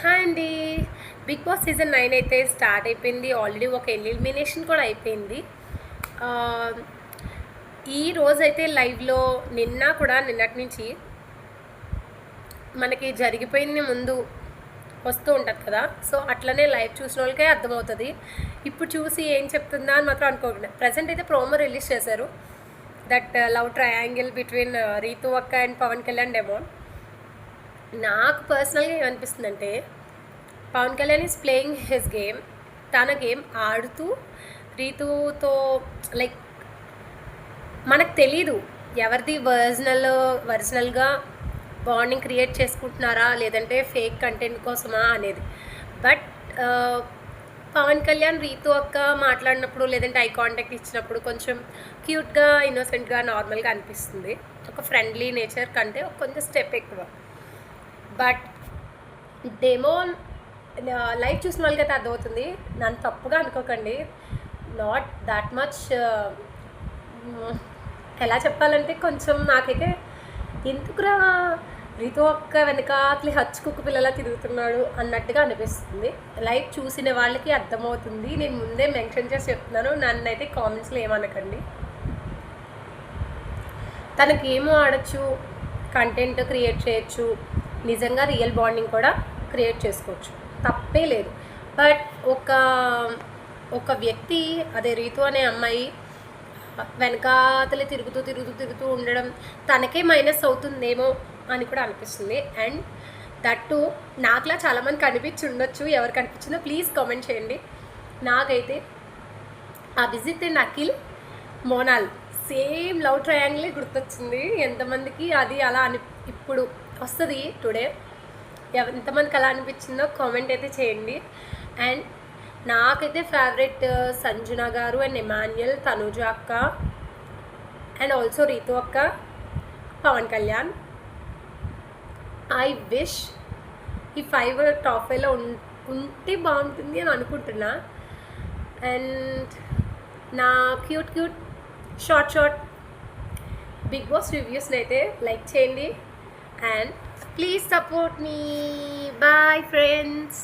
Hi అండి. Big boss season 9 అయితే start అయిపోయింది. ఆల్రెడీ ఒక ఎలిమినేషన్ కూడా అయిపోయింది. ఆహ్, ఈ రోజైతే లైవ్‌లో నిన్నటి నుంచి మనకి జరిగిపోయింది ముందు వస్తూ ఉంటది కదా! సో, అట్లనే లైవ్ చూసిన వాళ్ళకే అర్థమవుతది. ఇప్పుడు చూసి ఏం చెప్తుందా అని మాత్రం అనుకోకండి. ప్రెజెంట్ అయితే ప్రోమో రిలీజ్ చేశారు. That love triangle between Ritu అక్క అండ్ పవన్ కళ్యాణ్ డెమోన్. నాకు పర్సనల్‌గా ఏమనిపిస్తుందంటే Pawan Kalyan is playing his game. తన గేమ్ ఆడుతూ రీతుతో లైక్ మనకు తెలీదు ఎవరిది ఒరిజినల్‌గా బాండింగ్ క్రియేట్ చేసుకుంటున్నారా లేదంటే ఫేక్ కంటెంట్ కోసమా అనేది. బట్ పవన్ కళ్యాణ్ రీతు అక్క మాట్లాడినప్పుడు లేదంటే ఐ కాంటాక్ట్ ఇచ్చినప్పుడు కొంచెం క్యూట్గా ఇన్నోసెంట్గా నార్మల్గా అనిపిస్తుంది. ఒక ఫ్రెండ్లీ నేచర్ కంటే కొంచెం స్టెప్ ఎక్కువ. బట్ డెమో లైవ్ చూసిన వాళ్ళకైతే అర్థమవుతుంది. నన్ను తప్పుగా అనుకోకండి. నాట్ దాట్ మచ్ ఎలా చెప్పాలంటే కొంచెం నాకైతే ఎందుకురా రీతు ఒక్క వెనకాతలి హచ్చు కుక్క పిల్లలా తిరుగుతున్నాడు అన్నట్టుగా అనిపిస్తుంది. లైవ్ చూసిన వాళ్ళకి అర్థమవుతుంది. నేను ముందే మెన్షన్ చేసి చెప్తున్నాను. నన్నైతే కామెంట్స్లో ఏమనకండి. తనకి ఏమో ఆడచ్చు, కంటెంట్ క్రియేట్ చేయొచ్చు, నిజంగా రియల్ బాండింగ్ కూడా క్రియేట్ చేసుకోవచ్చు, తప్పే లేదు. బట్ ఒక వ్యక్తి అదే రీతు అనే అమ్మాయి వెనకాతలే తిరుగుతూ ఉండడం తనకే మైనస్ అవుతుందేమో అని కూడా అనిపిస్తుంది. అండ్ దట్టు నాకులా చాలామందికి అనిపించి ఉండొచ్చు. ఎవరికి అనిపించిందో ప్లీజ్ కామెంట్ చేయండి. నాకైతే Abhijeet and Akhil Monal same love ట్రయాంగిలే గుర్తొచ్చింది. ఎంతమందికి అది అలా ఇప్పుడు వస్తుంది టుడే. ఎంతమందికి అలా అనిపించిందో కామెంట్ అయితే చేయండి. అండ్ నాకైతే ఫేవరెట్ సంజన గారు అండ్ ఎమాన్యుయల్, తనుజ అక్క అండ్ ఆల్సో రీతు అక్క, పవన్ కళ్యాణ్. ఐ విష్ ఈ 5 టాప్ 5లో ఉంటే బాగుంటుంది అని అనుకుంటున్నా. అండ్ నా క్యూట్ షార్ట్ బిగ్ బాస్ రివ్యూస్ని అయితే లైక్ చేయండి. And please support me. Bye friends.